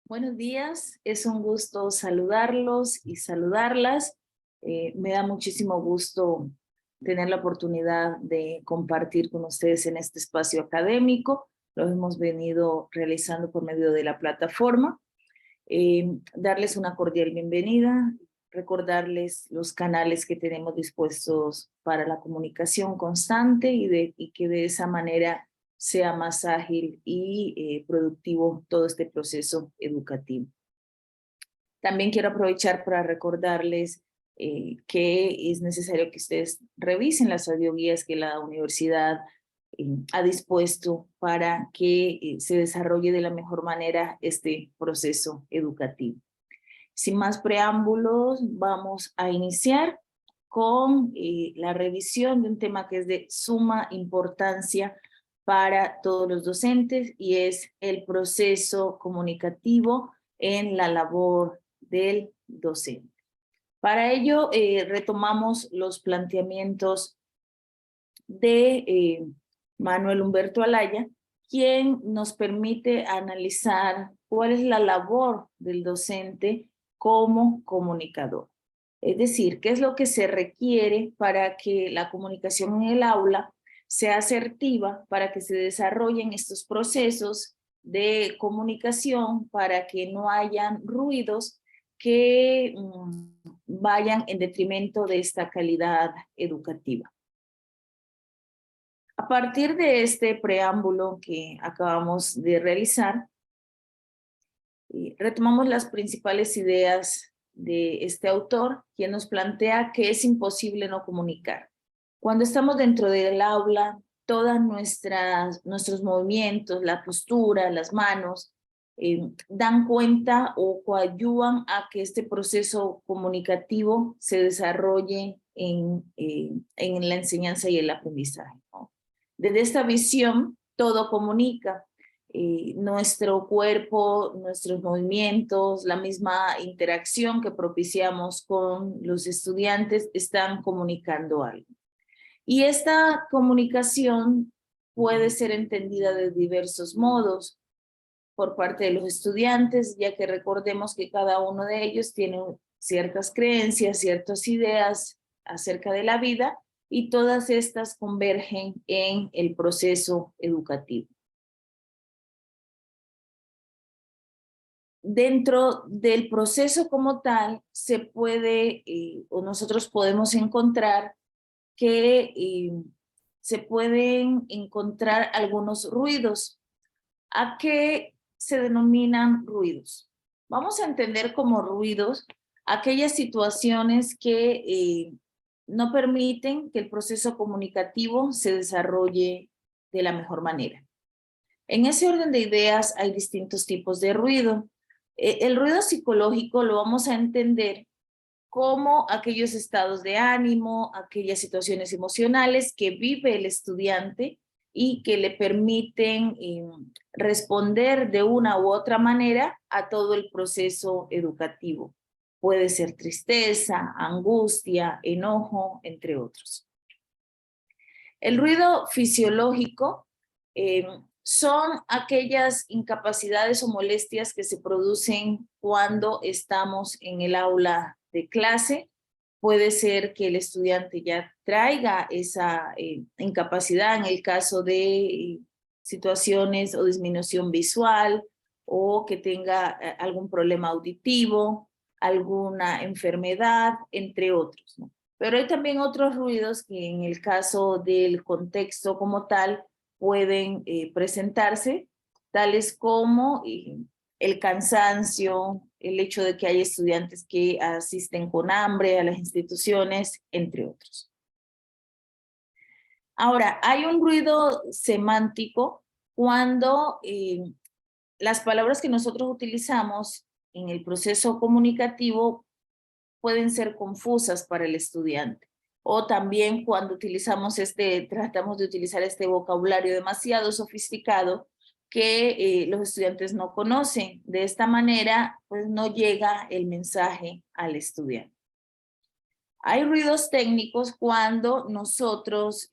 Buenos días, es un gusto saludarlos y saludarlas. Me da muchísimo gusto tener la oportunidad de compartir con ustedes en este espacio académico. Lo hemos venido realizando por medio de la plataforma. Darles una cordial bienvenida, recordarles los canales que tenemos dispuestos para la comunicación constante y que de esa manera sea más ágil y productivo todo este proceso educativo. También quiero aprovechar para recordarles que es necesario que ustedes revisen las audioguías que la universidad ha dispuesto para que se desarrolle de la mejor manera este proceso educativo. Sin más preámbulos, vamos a iniciar con la revisión de un tema que es de suma importancia para todos los docentes y es el proceso comunicativo en la labor del docente. Para ello, retomamos los planteamientos de Manuel Humberto Alaya, quien nos permite analizar cuál es la labor del docente como comunicador. Es decir, qué es lo que se requiere para que la comunicación en el aula sea asertiva, para que se desarrollen estos procesos de comunicación, para que no hayan ruidos que vayan en detrimento de esta calidad educativa. A partir de este preámbulo que acabamos de realizar, retomamos las principales ideas de este autor, quien nos plantea que es imposible no comunicar. Cuando estamos dentro del aula, todos nuestros movimientos, la postura, las manos, dan cuenta o coadyuvan a que este proceso comunicativo se desarrolle en la enseñanza y el aprendizaje, ¿no? Desde esta visión, todo comunica. Nuestro cuerpo, nuestros movimientos, la misma interacción que propiciamos con los estudiantes están comunicando algo. Y esta comunicación puede ser entendida de diversos modos por parte de los estudiantes, ya que recordemos que cada uno de ellos tiene ciertas creencias, ciertas ideas acerca de la vida, y todas estas convergen en el proceso educativo. Dentro del proceso como tal, se puede, o nosotros podemos encontrar que se pueden encontrar algunos ruidos. ¿A qué se denominan ruidos? Vamos a entender como ruidos aquellas situaciones que no permiten que el proceso comunicativo se desarrolle de la mejor manera. En ese orden de ideas hay distintos tipos de ruido. El ruido psicológico lo vamos a entender como aquellos estados de ánimo, aquellas situaciones emocionales que vive el estudiante y que le permiten responder de una u otra manera a todo el proceso educativo. Puede ser tristeza, angustia, enojo, entre otros. El ruido fisiológico son aquellas incapacidades o molestias que se producen cuando estamos en el aula de clase. Puede ser que el estudiante ya traiga esa incapacidad en el caso de situaciones o disminución visual o que tenga algún problema auditivo, alguna enfermedad, entre otros, ¿no? Pero hay también otros ruidos que en el caso del contexto como tal pueden presentarse, tales como el cansancio, el hecho de que hay estudiantes que asisten con hambre a las instituciones, entre otros. Ahora, hay un ruido semántico cuando las palabras que nosotros utilizamos en el proceso comunicativo pueden ser confusas para el estudiante. O también cuando tratamos de utilizar este vocabulario demasiado sofisticado que los estudiantes no conocen. De esta manera, pues no llega el mensaje al estudiante. Hay ruidos técnicos cuando nosotros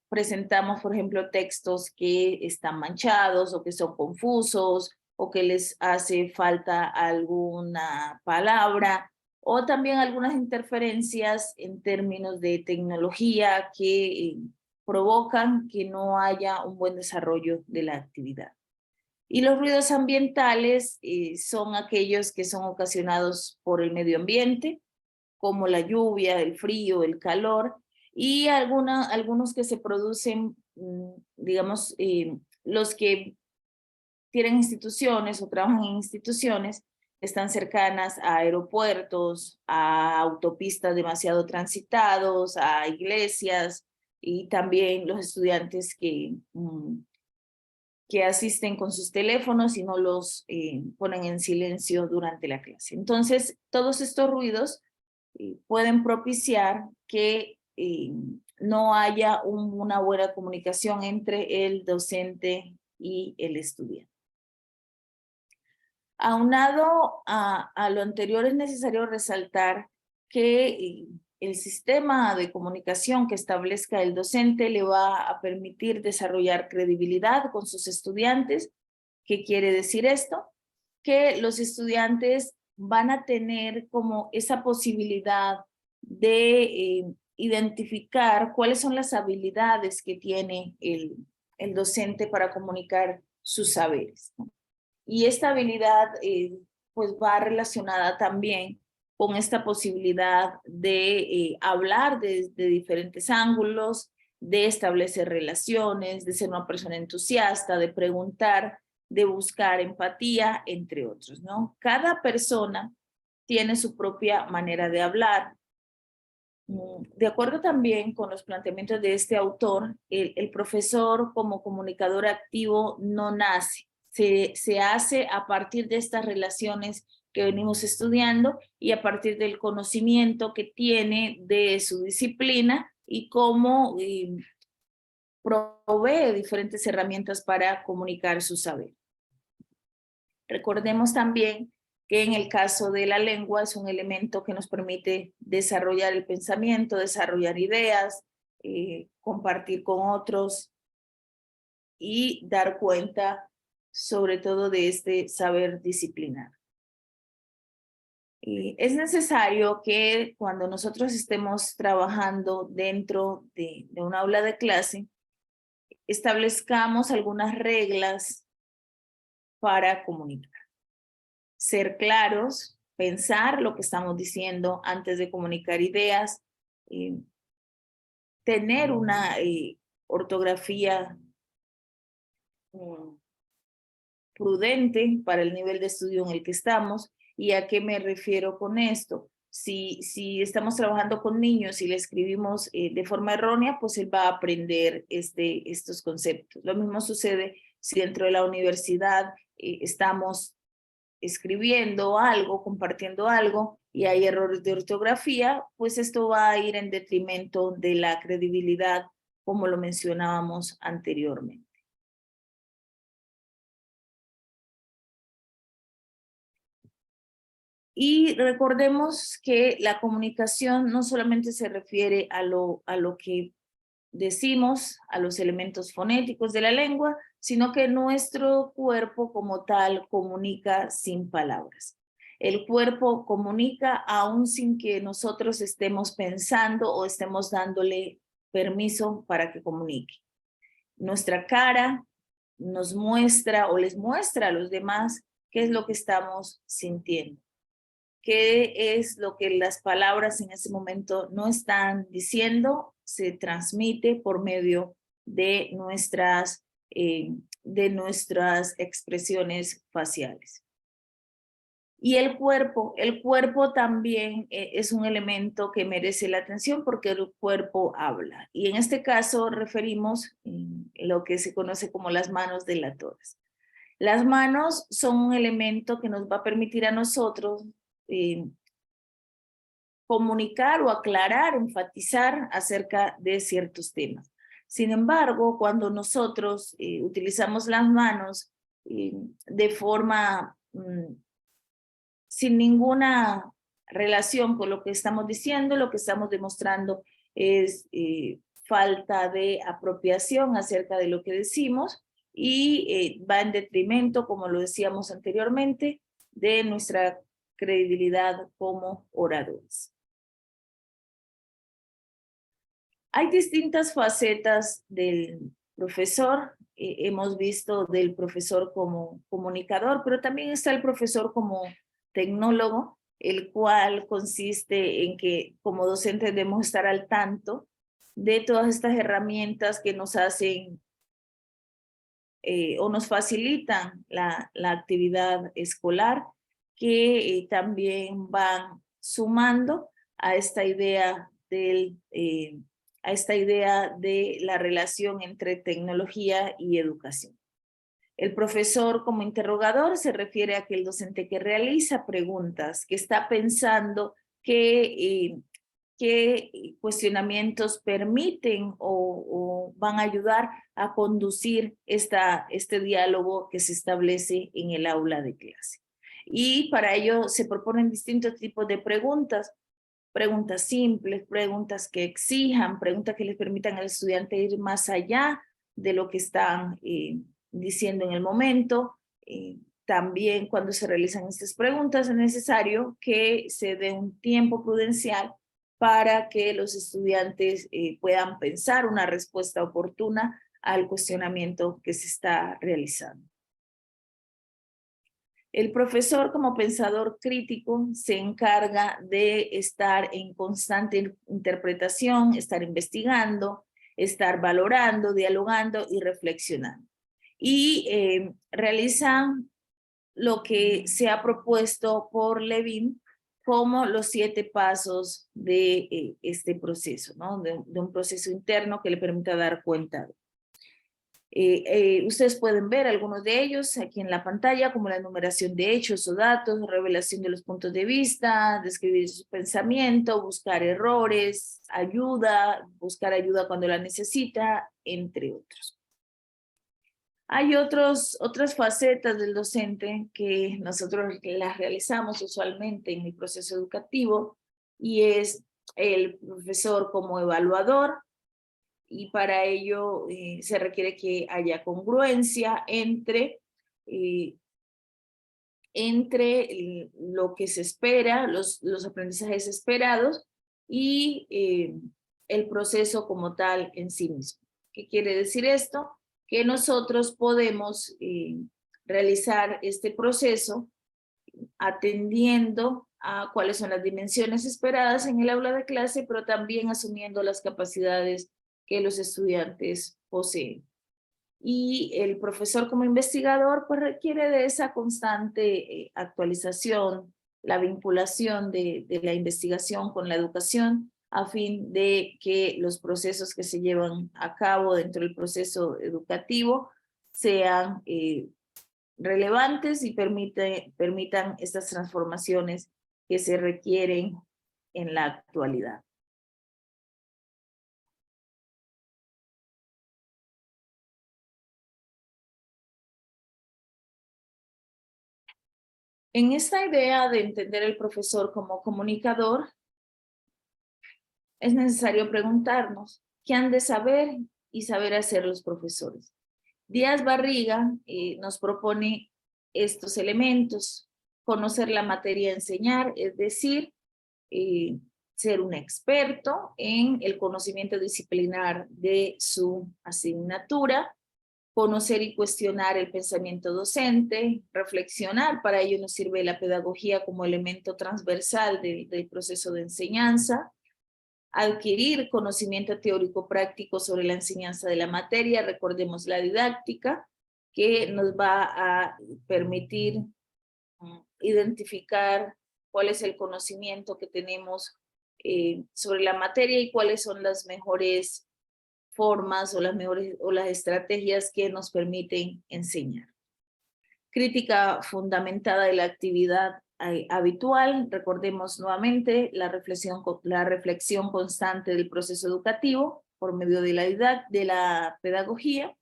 presentamos, por ejemplo, textos que están manchados o que son confusos o que les hace falta alguna palabra, o también algunas interferencias en términos de tecnología que provocan que no haya un buen desarrollo de la actividad. Y los ruidos ambientales son aquellos que son ocasionados por el medio ambiente, como la lluvia, el frío, el calor, y algunos que se producen, digamos, los que tienen instituciones o trabajan en instituciones, están cercanas a aeropuertos, a autopistas demasiado transitados, a iglesias, y también los estudiantes que asisten con sus teléfonos y no los ponen en silencio durante la clase. Entonces, todos estos ruidos pueden propiciar que no haya una buena comunicación entre el docente y el estudiante. Aunado a lo anterior, es necesario resaltar que el sistema de comunicación que establezca el docente le va a permitir desarrollar credibilidad con sus estudiantes. ¿Qué quiere decir esto? Que los estudiantes van a tener como esa posibilidad de identificar cuáles son las habilidades que tiene el docente para comunicar sus saberes, ¿no? Y esta habilidad pues va relacionada también con esta posibilidad de hablar desde diferentes ángulos, de establecer relaciones, de ser una persona entusiasta, de preguntar, de buscar empatía, entre otros, ¿no? Cada persona tiene su propia manera de hablar. De acuerdo también con los planteamientos de este autor, el profesor como comunicador activo no nace, se hace a partir de estas relaciones que venimos estudiando y a partir del conocimiento que tiene de su disciplina y cómo provee diferentes herramientas para comunicar su saber. Recordemos también que en el caso de la lengua es un elemento que nos permite desarrollar el pensamiento, desarrollar ideas, compartir con otros y dar cuenta sobre todo de este saber disciplinar. Es necesario que cuando nosotros estemos trabajando dentro de un aula de clase, establezcamos algunas reglas para comunicar. Ser claros, pensar lo que estamos diciendo antes de comunicar ideas, tener una ortografía prudente para el nivel de estudio en el que estamos. ¿Y a qué me refiero con esto? Si estamos trabajando con niños y le escribimos de forma errónea, pues él va a aprender estos conceptos. Lo mismo sucede si dentro de la universidad estamos escribiendo algo, compartiendo algo y hay errores de ortografía, pues esto va a ir en detrimento de la credibilidad, como lo mencionábamos anteriormente. Y recordemos que la comunicación no solamente se refiere a lo que decimos, a los elementos fonéticos de la lengua, sino que nuestro cuerpo como tal comunica sin palabras. El cuerpo comunica aún sin que nosotros estemos pensando o estemos dándole permiso para que comunique. Nuestra cara nos muestra o les muestra a los demás qué es lo que estamos sintiendo, qué es lo que las palabras en ese momento no están diciendo, se transmite por medio de nuestras expresiones faciales. Y el cuerpo también es un elemento que merece la atención porque el cuerpo habla. Y en este caso referimos lo que se conoce como las manos delatoras. Las manos son un elemento que nos va a permitir a nosotros comunicar o aclarar, enfatizar acerca de ciertos temas. Sin embargo, cuando nosotros utilizamos las manos de forma sin ninguna relación con lo que estamos diciendo, lo que estamos demostrando es falta de apropiación acerca de lo que decimos y va en detrimento, como lo decíamos anteriormente, de nuestra credibilidad como oradores. Hay distintas facetas del profesor. Hemos visto del profesor como comunicador, pero también está el profesor como tecnólogo, el cual consiste en que como docentes debemos estar al tanto de todas estas herramientas que nos hacen o nos facilitan la actividad escolar, que también van sumando a esta idea de la relación entre tecnología y educación. El profesor como interrogador se refiere a aquel docente que realiza preguntas, que está pensando qué cuestionamientos permiten o van a ayudar a conducir este diálogo que se establece en el aula de clase. Y para ello se proponen distintos tipos de preguntas simples, preguntas que exijan, preguntas que les permitan al estudiante ir más allá de lo que están diciendo en el momento. También cuando se realizan estas preguntas es necesario que se dé un tiempo prudencial para que los estudiantes puedan pensar una respuesta oportuna al cuestionamiento que se está realizando. El profesor como pensador crítico se encarga de estar en constante interpretación, estar investigando, estar valorando, dialogando y reflexionando. Y realiza lo que se ha propuesto por Levin como los 7 pasos de este proceso, ¿no? De un proceso interno que le permita dar cuenta. Ustedes pueden ver algunos de ellos aquí en la pantalla, como la enumeración de hechos o datos, revelación de los puntos de vista, describir su pensamiento, buscar errores, buscar ayuda cuando la necesita, entre otros. Hay otras facetas del docente que nosotros las realizamos usualmente en el proceso educativo, y es el profesor como evaluador, y para ello se requiere que haya congruencia entre lo que se espera, los aprendizajes esperados y el proceso como tal en sí mismo. ¿Qué quiere decir esto? Que nosotros podemos realizar este proceso atendiendo a cuáles son las dimensiones esperadas en el aula de clase, pero también asumiendo las capacidades que los estudiantes poseen. Y el profesor como investigador pues requiere de esa constante actualización, la vinculación de la investigación con la educación, a fin de que los procesos que se llevan a cabo dentro del proceso educativo sean relevantes y permitan estas transformaciones que se requieren en la actualidad. En esta idea de entender el profesor como comunicador, es necesario preguntarnos qué han de saber y saber hacer los profesores. Díaz Barriga nos propone estos elementos: conocer la materia a enseñar, es decir, ser un experto en el conocimiento disciplinar de su asignatura, conocer y cuestionar el pensamiento docente, reflexionar. Para ello nos sirve la pedagogía como elemento transversal del proceso de enseñanza, adquirir conocimiento teórico práctico sobre la enseñanza de la materia. Recordemos la didáctica, que nos va a permitir identificar cuál es el conocimiento que tenemos sobre la materia y cuáles son las mejores formas o las estrategias que nos permiten enseñar. Crítica fundamentada de la actividad habitual. Recordemos nuevamente la reflexión constante del proceso educativo por medio de la pedagogía,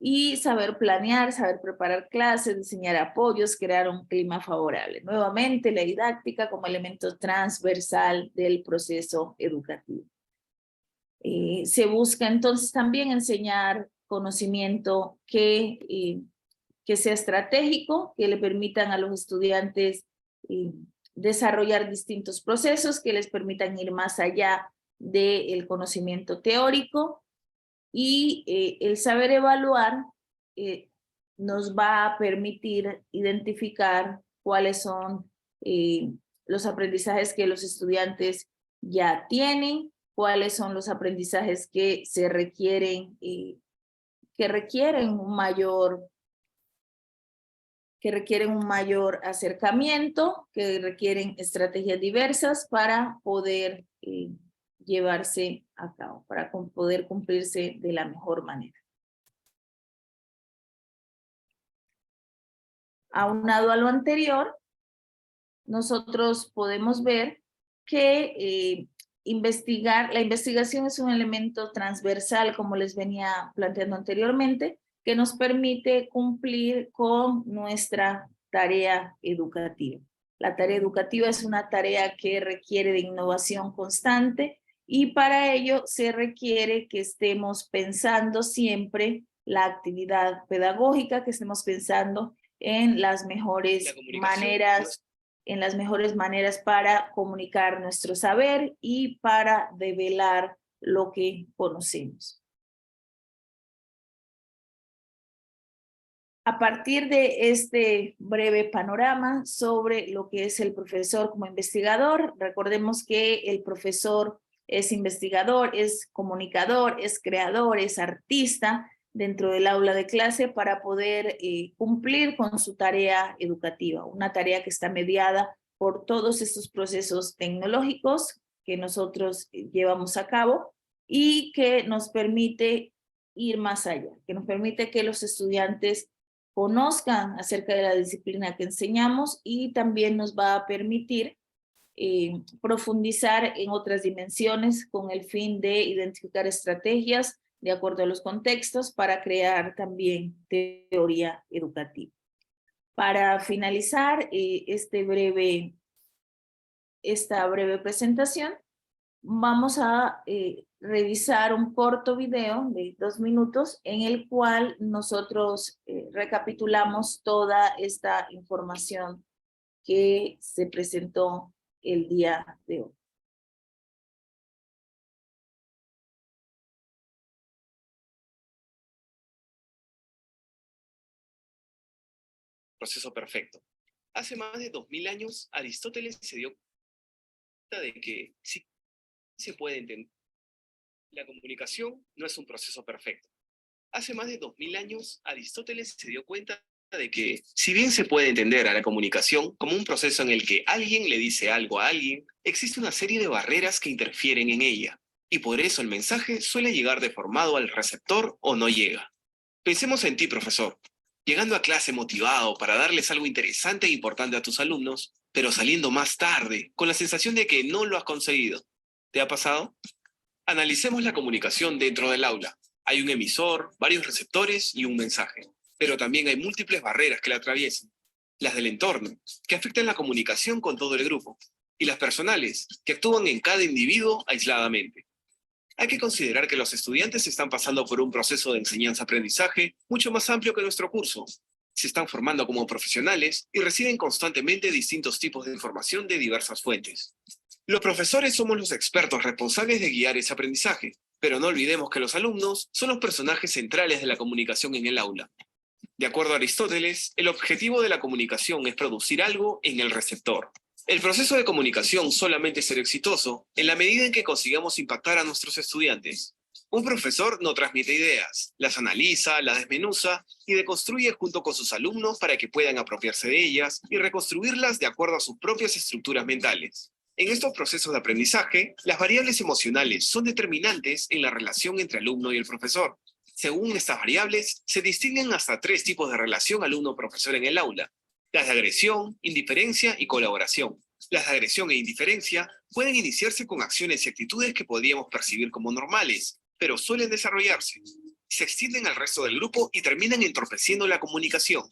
y saber planear, saber preparar clases, diseñar apoyos, crear un clima favorable. Nuevamente la didáctica como elemento transversal del proceso educativo. Se busca entonces también enseñar conocimiento que sea estratégico, que le permitan a los estudiantes desarrollar distintos procesos, que les permitan ir más allá del conocimiento teórico, y el saber evaluar nos va a permitir identificar cuáles son los aprendizajes que los estudiantes ya tienen, cuáles son los aprendizajes que se requieren, que requieren un mayor acercamiento, que requieren estrategias diversas para poder llevarse a cabo, para poder cumplirse de la mejor manera. Aunado a lo anterior, nosotros podemos ver que la investigación es un elemento transversal, como les venía planteando anteriormente, que nos permite cumplir con nuestra tarea educativa. La tarea educativa es una tarea que requiere de innovación constante, y para ello se requiere que estemos pensando siempre la actividad pedagógica, que estemos pensando en las mejores maneras para comunicar nuestro saber y para develar lo que conocemos. A partir de este breve panorama sobre lo que es el profesor como investigador, recordemos que el profesor es investigador, es comunicador, es creador, es artista dentro del aula de clase para poder cumplir con su tarea educativa, una tarea que está mediada por todos estos procesos tecnológicos que nosotros llevamos a cabo y que nos permite ir más allá, que nos permite que los estudiantes conozcan acerca de la disciplina que enseñamos, y también nos va a permitir profundizar en otras dimensiones con el fin de identificar estrategias de acuerdo a los contextos para crear también teoría educativa. Para finalizar esta breve presentación, vamos a revisar un corto video de 2 minutos en el cual nosotros recapitulamos toda esta información que se presentó el día de hoy. Proceso perfecto. Hace más de 2000 años, Aristóteles se dio cuenta de que sí se puede entender. La comunicación no es un proceso perfecto. Hace más de 2000 años, Aristóteles se dio cuenta de que, si bien se puede entender a la comunicación como un proceso en el que alguien le dice algo a alguien, existe una serie de barreras que interfieren en ella, y por eso el mensaje suele llegar deformado al receptor o no llega. Pensemos en ti, profesor, llegando a clase motivado para darles algo interesante e importante a tus alumnos, pero saliendo más tarde, con la sensación de que no lo has conseguido. ¿Te ha pasado? Analicemos la comunicación dentro del aula. Hay un emisor, varios receptores y un mensaje. Pero también hay múltiples barreras que la atraviesan. Las del entorno, que afectan la comunicación con todo el grupo. Y las personales, que actúan en cada individuo aisladamente. Hay que considerar que los estudiantes están pasando por un proceso de enseñanza-aprendizaje mucho más amplio que nuestro curso. Se están formando como profesionales y reciben constantemente distintos tipos de información de diversas fuentes. Los profesores somos los expertos responsables de guiar ese aprendizaje, pero no olvidemos que los alumnos son los personajes centrales de la comunicación en el aula. De acuerdo a Aristóteles, el objetivo de la comunicación es producir algo en el receptor. El proceso de comunicación solamente será exitoso en la medida en que consigamos impactar a nuestros estudiantes. Un profesor no transmite ideas, las analiza, las desmenuza y deconstruye junto con sus alumnos para que puedan apropiarse de ellas y reconstruirlas de acuerdo a sus propias estructuras mentales. En estos procesos de aprendizaje, las variables emocionales son determinantes en la relación entre alumno y el profesor. Según estas variables, se distinguen hasta 3 tipos de relación alumno-profesor en el aula: las de agresión, indiferencia y colaboración. Las de agresión e indiferencia pueden iniciarse con acciones y actitudes que podríamos percibir como normales, pero suelen desarrollarse. Se extienden al resto del grupo y terminan entorpeciendo la comunicación.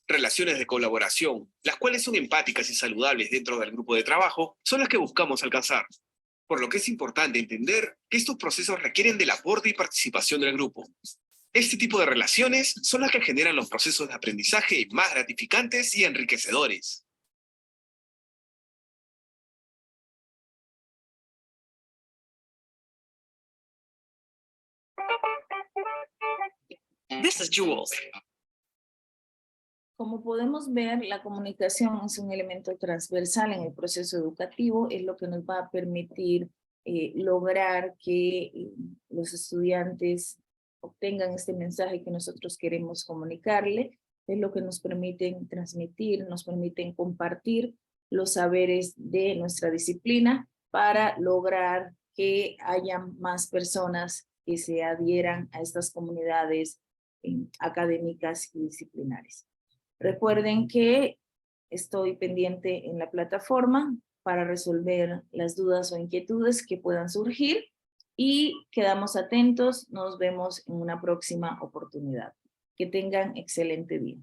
Relaciones de colaboración, las cuales son empáticas y saludables dentro del grupo de trabajo, son las que buscamos alcanzar. Por lo que es importante entender que estos procesos requieren del aporte y participación del grupo. Este tipo de relaciones son las que generan los procesos de aprendizaje más gratificantes y enriquecedores. This is Jules. Como podemos ver, la comunicación es un elemento transversal en el proceso educativo, es lo que nos va a permitir lograr que los estudiantes obtengan este mensaje que nosotros queremos comunicarle, es lo que nos permiten transmitir, nos permiten compartir los saberes de nuestra disciplina para lograr que haya más personas que se adhieran a estas comunidades académicas y disciplinares. Recuerden que estoy pendiente en la plataforma para resolver las dudas o inquietudes que puedan surgir y quedamos atentos. Nos vemos en una próxima oportunidad. Que tengan excelente día.